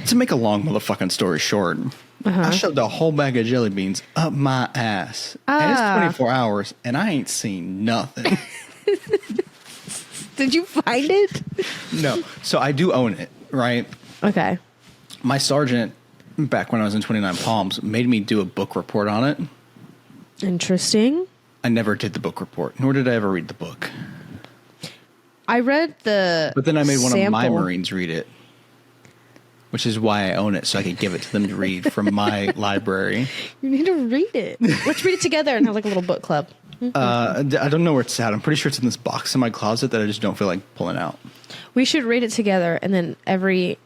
to make a long motherfucking story short, I shoved a whole bag of jelly beans up my ass. And it's 24 hours, and I ain't seen nothing. Did you find it? No. So I do own it, right? Okay. My sergeant, back when I was in 29 Palms, made me do a book report on it. Interesting. I never did the book report, nor did I ever read the book. I read the But then I made one of my sample. Marines read it, which is why I own it, so I could give it to them to read from my library. You need to read it. Let's read it together and have like a little book club. I don't know where it's at. I'm pretty sure it's in this box in my closet that I just don't feel like pulling out. We should read it together, and then every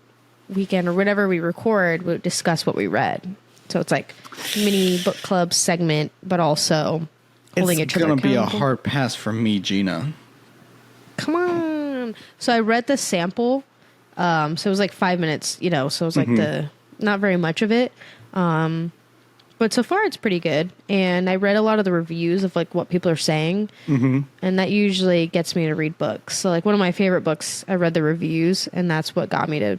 weekend or whenever we record, we'll discuss what we read. So it's like mini book club segment, but also holding each It's other going to be a accountable. hard pass for me, Gina. Come on. So I read the sample. So it was like 5 minutes, so it was like not very much of it. But so far it's pretty good. And I read a lot of the reviews of like what people are saying. Mm-hmm. And that usually gets me to read books. So like one of my favorite books, I read the reviews, and that's what got me to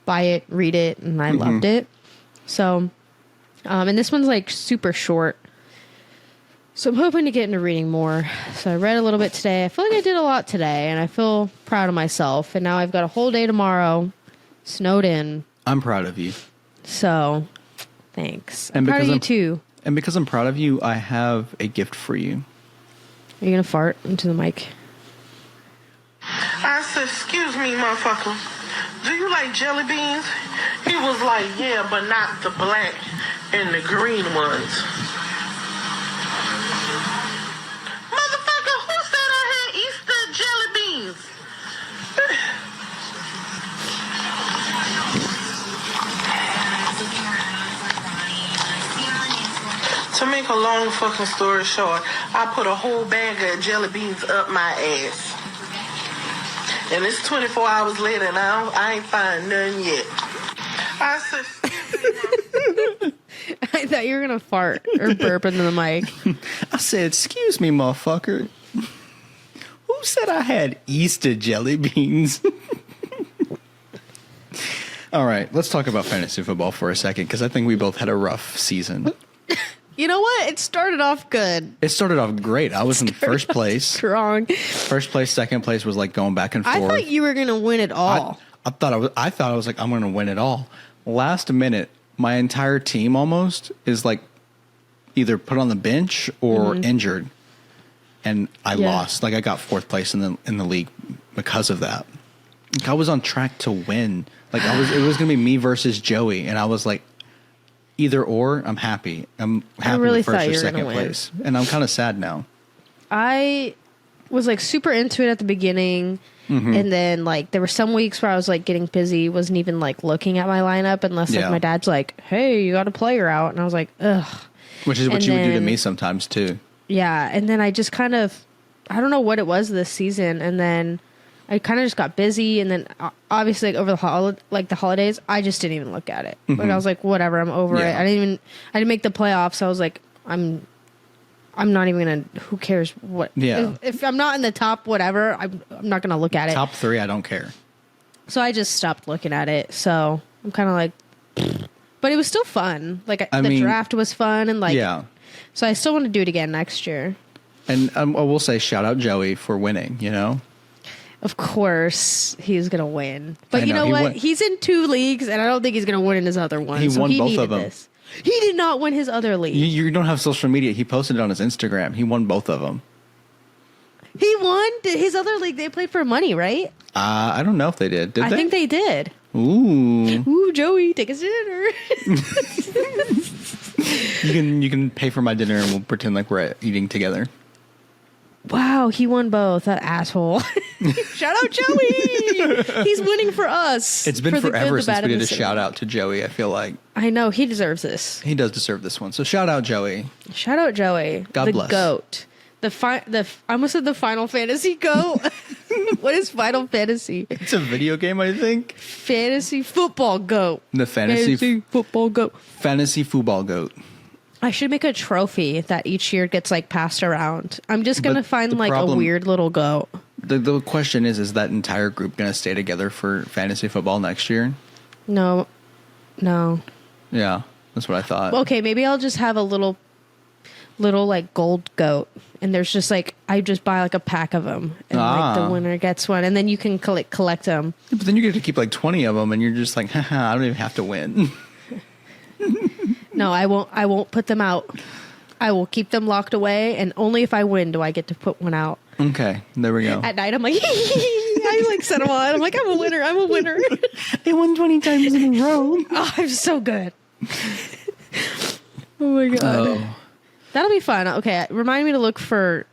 buy it, read it, and I loved it. So, and this one's like super short. So I'm hoping to get into reading more. So I read a little bit today. I feel like I did a lot today, and I feel proud of myself. And now I've got a whole day tomorrow, snowed in. I'm proud of you. So, thanks. And I'm proud of because you too. And because I'm proud of you, I have a gift for you. Are you gonna fart into the mic? I said, excuse me, motherfucker. Do you like jelly beans? He was like, yeah, but not the black and the green ones. Motherfucker, who said I had Easter jelly beans? To make a long fucking story short, I put a whole bag of jelly beans up my ass. And it's 24 hours later and I ain't find none yet. I said, I thought you were gonna fart or burp into the mic. I said, excuse me, motherfucker. Who said I had Easter jelly beans? All right, let's talk about fantasy football for a second, because I think we both had a rough season. You know what? It started off good. It started off great. I was in first place. Strong. First place, second place was like going back and forth. I thought you were gonna win it all. I thought I was like, I'm going to win it all. Last minute, my entire team almost is like either put on the bench or injured, and I lost. Like I got fourth place in the league because of that. Like, I was on track to win. Like it was going to be me versus Joey, and I was like, either or. I'm happy. I'm happy really with first thought or you were second gonna win. place, and I'm kind of sad now. I was like super into it at the beginning. And then like there were some weeks where I was like getting busy, wasn't even like looking at my lineup unless like my dad's like, hey, you got a player out. And I was like, ugh. Which is what And you would do to then- me sometimes too. Yeah. And then I just kind of, I don't know what it was this season. And then I kind of just got busy. And then obviously like over the holidays, I just didn't even look at it. Like I was like, whatever, I'm over it. I didn't make the playoffs. So I was like, I'm not even gonna. Who cares what? Yeah. If I'm not in the top, whatever, I'm not gonna look at it. Top 3, I don't care. So I just stopped looking at it. So I'm kind of like, but it was still fun. Like I the mean, draft was fun, and like, yeah. So I still want to do it again next year. And I will say, shout out Joey for winning. You know, Of course, he's gonna win. I But you know, know he what? won- He's in 2 leagues, and I don't think he's gonna win in his other one. He so won he both needed of them. this. He did not win his other league. you don't have social media. He posted it on his Instagram. He won both of them. He won his other league. They played for money, right? I don't know if they did. Did I they? think they did. Ooh. Ooh, Joey, take us to dinner. You can pay for my dinner and we'll pretend like we're eating together. Wow, he won both. That asshole. Shout out Joey. He's winning for us. It's been for the good, forever the since bad, we and did a the shout out to Joey, I feel like. I know, he deserves this. He does deserve this one. So shout out Joey. Shout out Joey. God the bless. GOAT. I almost said the Final Fantasy GOAT. What is Final Fantasy? It's a video game, I think. Fantasy football GOAT. The fantasy football GOAT. Fantasy football goat. I should make a trophy that each year gets like passed around. I'm just going to But find the like problem- a weird little goat. The question is that entire group going to stay together for fantasy football next year? No. Yeah, that's what I thought. Okay, maybe I'll just have a little like gold goat, and there's just like I just buy like a pack of them, and like the winner gets one, and then you can collect them. But then you get to keep like 20 of them, and you're just like, haha, I don't even have to win. No, I won't put them out. I will keep them locked away, and only if I win do I get to put one out. Okay, there we go. At night, I'm like, I like set them on. I'm like, I'm a winner. I won 20 times in a row. Oh, I'm so good. Oh my god. Oh. That'll be fun. Okay, remind me to look for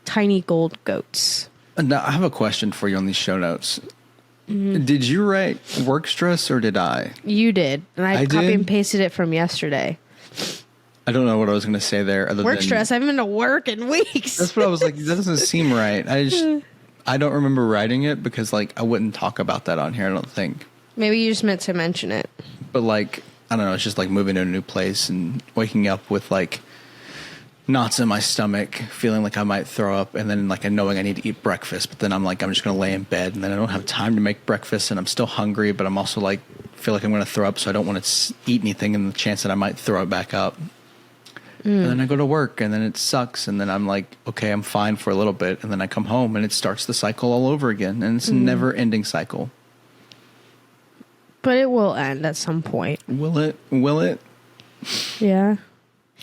tiny gold goats. Now, I have a question for you on these show notes. Did you write work stress or did I? You did, and I did? copy and pasted it from yesterday. I don't know what I was going to say there. Other Work than, stress. I haven't been to work in weeks. That's what I was like. That doesn't seem right. I don't remember writing it because like I wouldn't talk about that on here. I don't think. Maybe you just meant to mention it. But like I don't know. It's just like moving to a new place and waking up with like knots in my stomach, feeling like I might throw up, and then like knowing I need to eat breakfast, but then I'm like I'm just going to lay in bed, and then I don't have time to make breakfast, and I'm still hungry, but I'm also like feel like I'm going to throw up, so I don't want to eat anything, in the chance that I might throw it back up. And then I go to work, and then it sucks, and then I'm like, okay, I'm fine for a little bit, and then I come home, and it starts the cycle all over again, and it's a never-ending cycle. But it will end at some point. Will it? Will it? Yeah.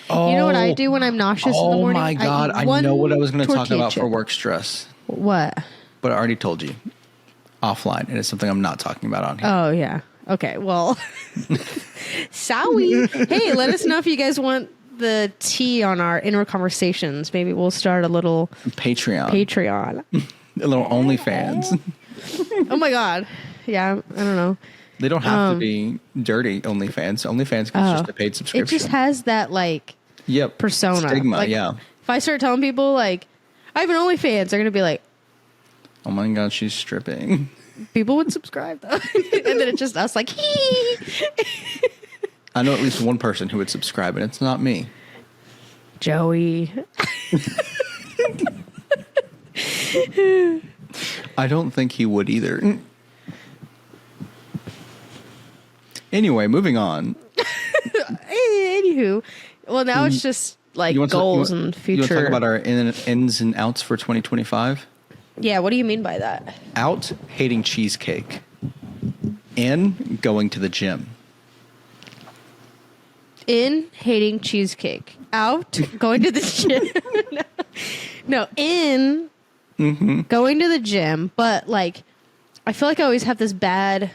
Oh, You know what I do when I'm nauseous in the morning? Oh my God. eat I one know what I was going to talk tortilla about for chip. work stress, What? but I already told you offline, and it's something I'm not talking about on here. Oh, yeah. Okay, well. Sorry. Hey, let us know if you guys want the tea on our inner conversations. Maybe we'll start a little Patreon. A little OnlyFans. Oh, my God. Yeah, I don't know. They don't have to be dirty OnlyFans. OnlyFans is just a paid It subscription. just has that, like, Yep. persona. Stigma, Like, yeah. If I start telling people, like, I have an OnlyFans, they're going to be like, Oh my God, she's stripping. people would subscribe, though. And then it's just us, like, hee. I know at least one person who would subscribe, and it's not me. Joey. I don't think he would either. Anyway, moving on. Anywho. Well, now it's just, like, goals and You want future. to talk about our ins and outs for 2025? Yeah, what do you mean by that? Out, hating cheesecake. In, going to the gym. In, hating cheesecake. Out, going to the gym. No, in, going to the gym. But, like, I feel like I always have this bad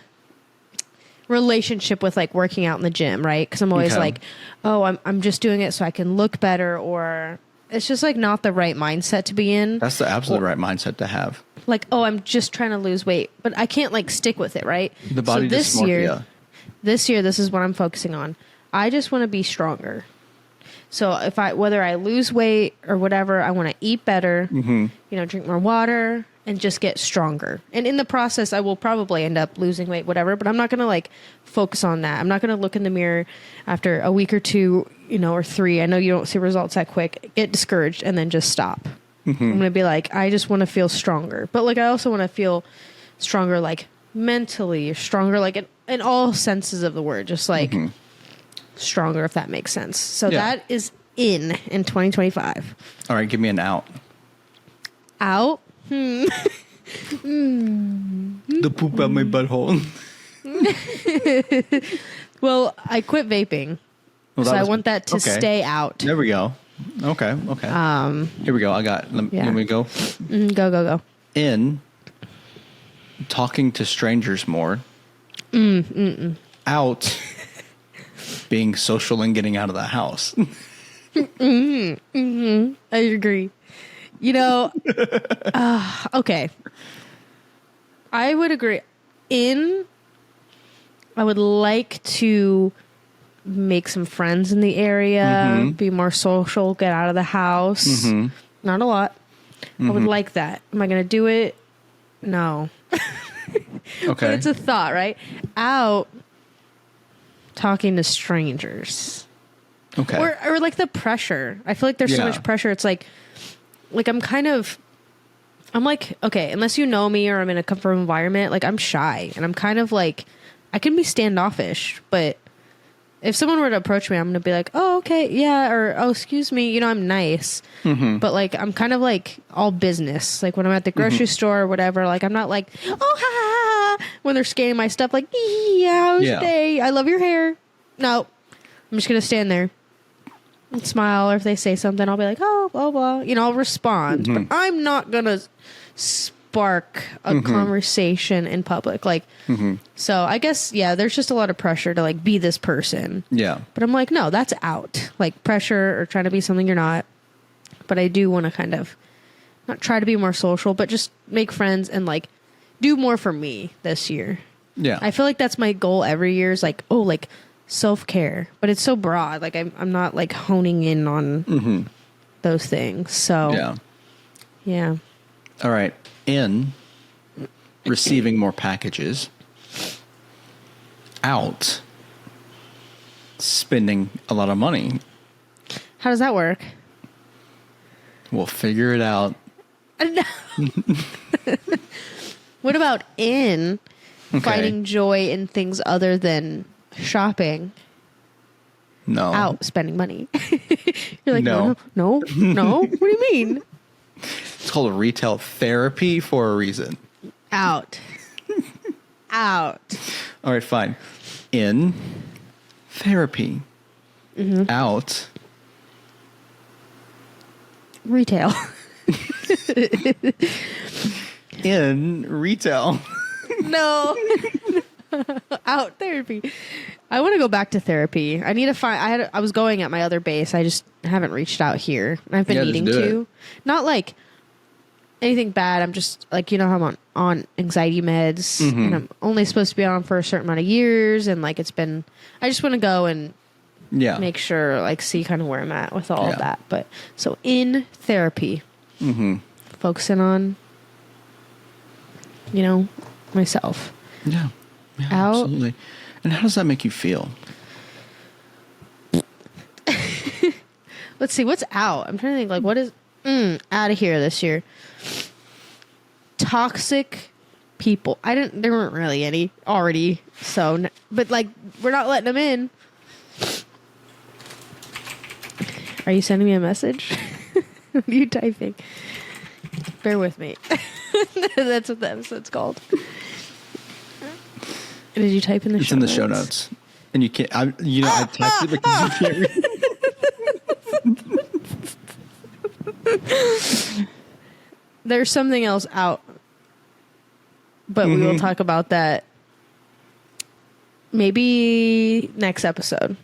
relationship with, like, working out in the gym, right? Because I'm always Okay. like, oh, I'm just doing it so I can look better, or it's just, like, not the right mindset to be in. That's the absolute right mindset to have. Like, oh, I'm just trying to lose weight, but I can't, like, stick with it, right? The body so this year, dysmorphia. this is what I'm focusing on. I just want to be stronger. So whether I lose weight or whatever, I want to eat better, drink more water, and just get stronger. And in the process, I will probably end up losing weight, whatever, but I'm not going to, like, focus on that. I'm not going to look in the mirror after a week or two, or 3. I know you don't see results that quick. Get discouraged and then just stop. I'm going to be like, I just want to feel stronger. But, like, I also want to feel stronger, like, mentally, stronger, like, in all senses of the word, just, like, stronger, if that makes sense. So Yeah. that is in 2025. All right, give me an out. Out? The poop out my butthole. Well, I quit vaping. Well, So that I was- want that to okay. stay out. There we go. Okay. Here we go. I got. Yeah. Here we go. Go. In, talking to strangers more. Out, being social and getting out of the house. I agree. You know, okay. I would agree. I would like to make some friends in the area, be more social, get out of the house. Not a lot. I would like that. Am I going to do it? No. Okay. But it's a thought, right? Out talking to strangers. Okay. Or like the pressure. I feel like there's so much pressure. It's like I'm like, okay, unless you know me or I'm in a comfortable environment, like I'm shy and I'm kind of like, I can be standoffish, but if someone were to approach me, I'm going to be like, oh, okay, yeah, or, oh, excuse me, you know, I'm nice. But like, I'm kind of like all business. Like when I'm at the grocery store or whatever, like I'm not like, oh, ha, ha, ha, when they're scanning my stuff, like, yeah, how's your day? I love your hair. No, I'm just going to stand there and smile, or if they say something, I'll be like, oh, blah, blah. You know, I'll respond. But I'm not going to spark a conversation in public. Like, so I guess, yeah, there's just a lot of pressure to, like, be this person. Yeah. But I'm like, no, that's out. Like, pressure or trying to be something you're not. But I do want to kind of not try to be more social, but just make friends and, like, do more for me this year. Yeah. I feel like that's my goal every year is, like, oh, like, self-care, but it's so broad. Like I'm not like honing in on those things. So yeah. All right. In receiving more packages, out spending a lot of money. How does that work? We'll figure it out. What about in finding joy in things other than shopping? No. Out spending money. You're like, No. no. What do you mean? It's called retail therapy for a reason. Out. All right, fine. In therapy. Out retail. in retail. No. Out therapy. I want to go back to therapy. I need to find. I was going at my other base. I just haven't reached out here. I've been needing to. Not like anything bad. I'm just like, you know how I'm on anxiety meds, and I'm only supposed to be on for a certain amount of years. And like it's been. I just want to go and make sure, like, see kind of where I'm at with all of that. But so in therapy, focusing on, you know, myself. Yeah. Out. Absolutely. And how does that make you feel? Let's see, what's out? I'm trying to think, like, what is out of here this year? Toxic people. There weren't really any already, so, but, like, we're not letting them in. Are you sending me a message? What are you typing? Bear with me. That's what the episode's called. Did you type in the show notes? It's in the show notes. And you can't, I typed it because you can't read. There's something else out, but we will talk about that maybe next episode.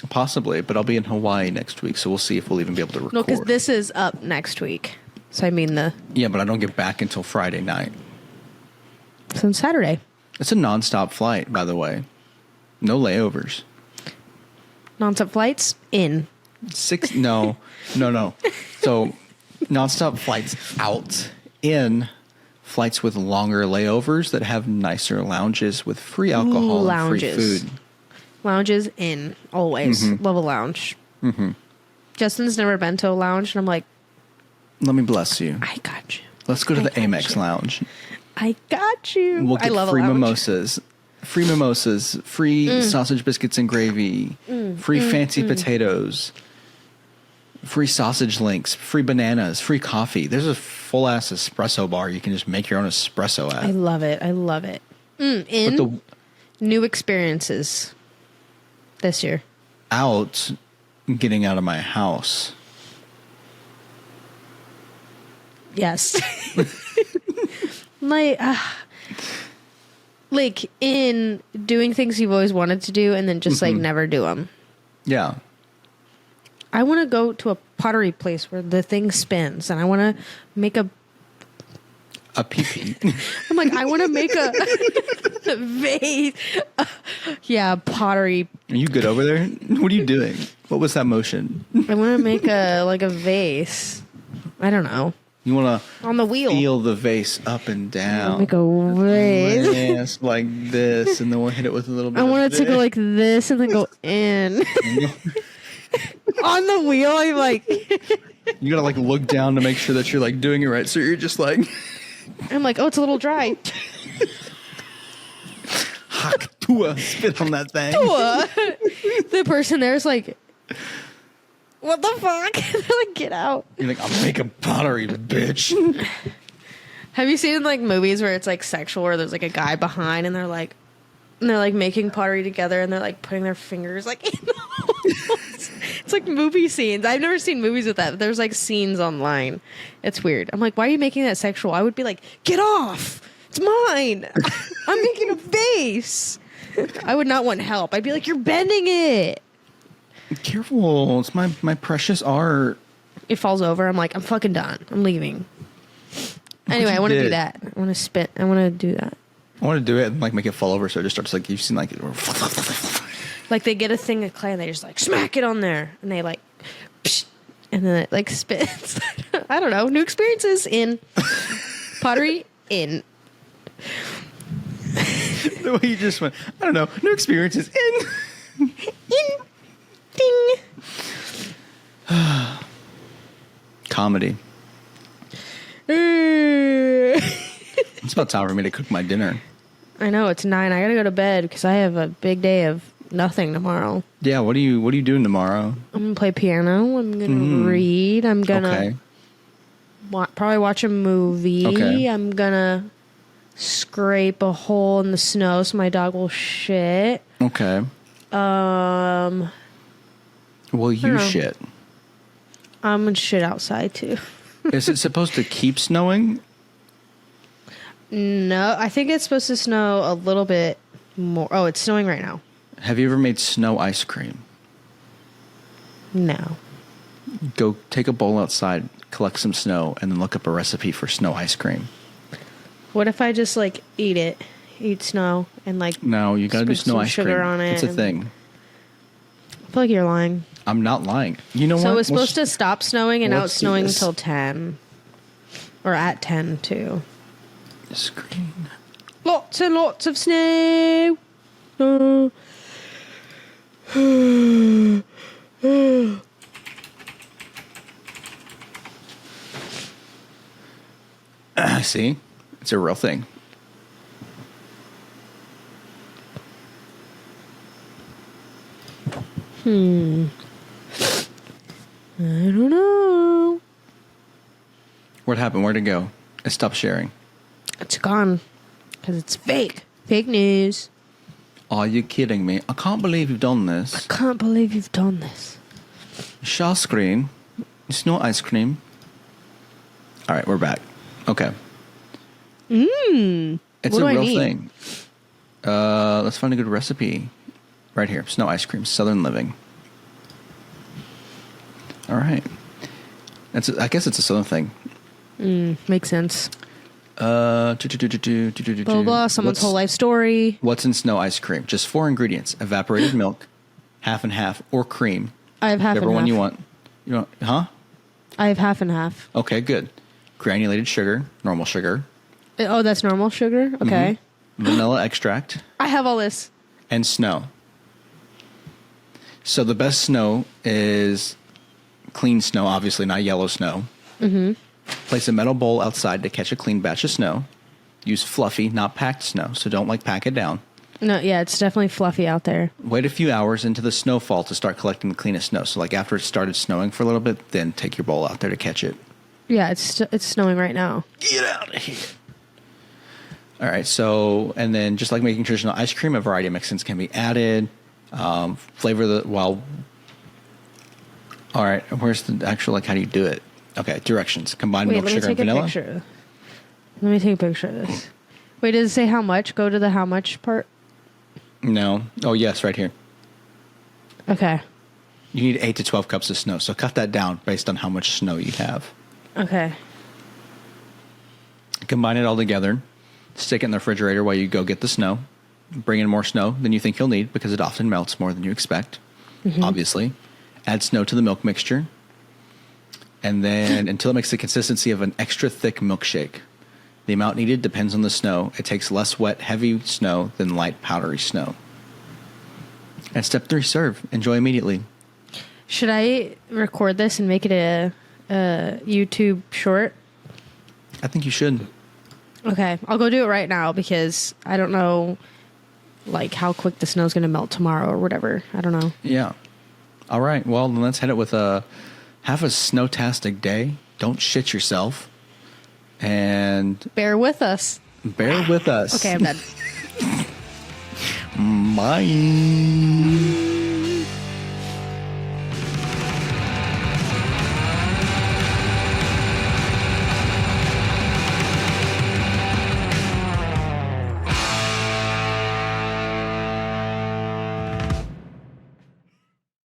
Possibly, but I'll be in Hawaii next week, so we'll see if we'll even be able to record. No, because this is up next week. So I mean Yeah, but I don't get back until Friday night. So on Saturday. It's a nonstop flight, by the way. No layovers. Nonstop flights in. No. So nonstop flights out. In flights with longer layovers that have nicer lounges with free alcohol and free food. Lounges in, always. Love a lounge. Justin's never been to a lounge, and I'm like, let me bless you. I got you. Let's go to the Amex lounge. I got you. We'll get I love free a lounge. mimosas, free sausage biscuits and gravy, free fancy potatoes, free sausage links, free bananas, free coffee. There's a full ass espresso bar. You can just make your own espresso at. I love it. New experiences this year. Out, getting out of my house. Yes. Like in doing things you've always wanted to do and then just like never do them. Yeah. I want to go to a pottery place where the thing spins, and I want to make a pee-pee. I'm like, I want to make a vase. Yeah, pottery. Are you good over there? What are you doing? What was that motion? I want to make a vase. I don't know. You want to on the wheel. Feel the vase up and down. Make a vase. Yes, like this, and then we'll hit it with a little bit. I want it to go like this and then go in. On the wheel, I'm like. You gotta like look down to make sure that you're like doing it right. So you're just like. I'm like, oh, it's a little dry. Spit on that thing. The person there's like, what the fuck? They're like, get out. You're like, I'm making pottery, bitch. Have you seen like movies where it's like sexual, where there's like a guy behind and they're like making pottery together and they're like putting their fingers like in the holes. It's like movie scenes. I've never seen movies with that, but there's like scenes online. It's weird. I'm like, why are you making that sexual? I would be like, get off. It's mine. I'm making a vase. I would not want help. I'd be like, you're bending it. Careful. It's my precious art. It falls over. I'm like, I'm fucking done. I'm leaving. Anyway, I want to do that. I want to spit. I want to do that. I want to do it and like make it fall over so it just starts like, you've seen like like they get a thing of clay and they just like smack it on there and they like psh, and then it like spits. I don't know. New experiences in pottery in. The way you just went, I don't know. New experiences in. Ding. Comedy. It's about time for me to cook my dinner. I know, it's 9. I gotta go to bed because I have a big day of nothing tomorrow. Yeah, what are you doing tomorrow? I'm gonna play piano. I'm gonna read. I'm gonna probably watch a movie. Okay. I'm gonna scrape a hole in the snow so my dog will shit. Okay. Well, you shit. I'm gonna shit outside too. Is it supposed to keep snowing? No, I think it's supposed to snow a little bit more. Oh, it's snowing right now. Have you ever made snow ice cream? No. Go take a bowl outside, collect some snow, and then look up a recipe for snow ice cream. What if I just like eat snow and like no, you gotta do snow ice sugar cream. On it. It's a thing. I feel like you're lying. I'm not lying. You know what? So it was supposed to stop snowing and now it's snowing this. until 10. Or at 10 too. Screen. Lots and lots of snow. See? It's a real thing. I don't know. What happened? Where'd it go? It stopped sharing. It's gone. Because it's fake. Fake news. Are you kidding me? I can't believe you've done this. I can't believe you've done this. Share screen. It's not ice cream. All right, we're back. Okay. It's a real thing. Let's find a good recipe. Right here. Snow ice cream. Southern Living. All right. I guess it's a Southern thing. Makes sense. Blah, blah, blah. Someone's whole life story. What's in snow ice cream? Just 4 ingredients. Evaporated milk, half and half, or cream. I have half and half. Whichever one you want. You want, huh? I have half and half. Okay, good. Granulated sugar, normal sugar. Oh, that's normal sugar? Okay. Vanilla extract. I have all this. And snow. So the best snow is clean snow, obviously not yellow snow. Place a metal bowl outside to catch a clean batch of snow. Use fluffy, not packed snow, so don't pack it down. No, yeah, it's definitely fluffy out there. Wait a few hours into the snowfall to start collecting the cleanest snow. So after it started snowing for a little bit, then take your bowl out there to catch it. Yeah, it's snowing right now. Get out of here. All right, so, and then just like making traditional ice cream, a variety of mix-ins can be added. Flavor all right, where's the actual, how do you do it? Okay, directions. Combine milk, sugar, and vanilla. Let me take a picture of this. Wait, does it say how much? Go to the how much part. No. Oh, yes, right here. Okay. You need 8 to 12 cups of snow. So cut that down based on how much snow you have. Okay. Combine it all together. Stick it in the refrigerator while you go get the snow. Bring in more snow than you think you'll need because it often melts more than you expect, obviously. Add snow to the milk mixture. And then until it makes the consistency of an extra thick milkshake. The amount needed depends on the snow. It takes less wet, heavy snow than light, powdery snow. And step 3, serve. Enjoy immediately. Should I record this and make it a YouTube short? I think you should. Okay, I'll go do it right now because I don't know, like, how quick the snow's going to melt tomorrow or whatever. I don't know. Yeah. All right. Well, then let's head it with have a snowtastic day. Don't shit yourself. And Bear with us. bear with us. Okay, I'm done. Bye.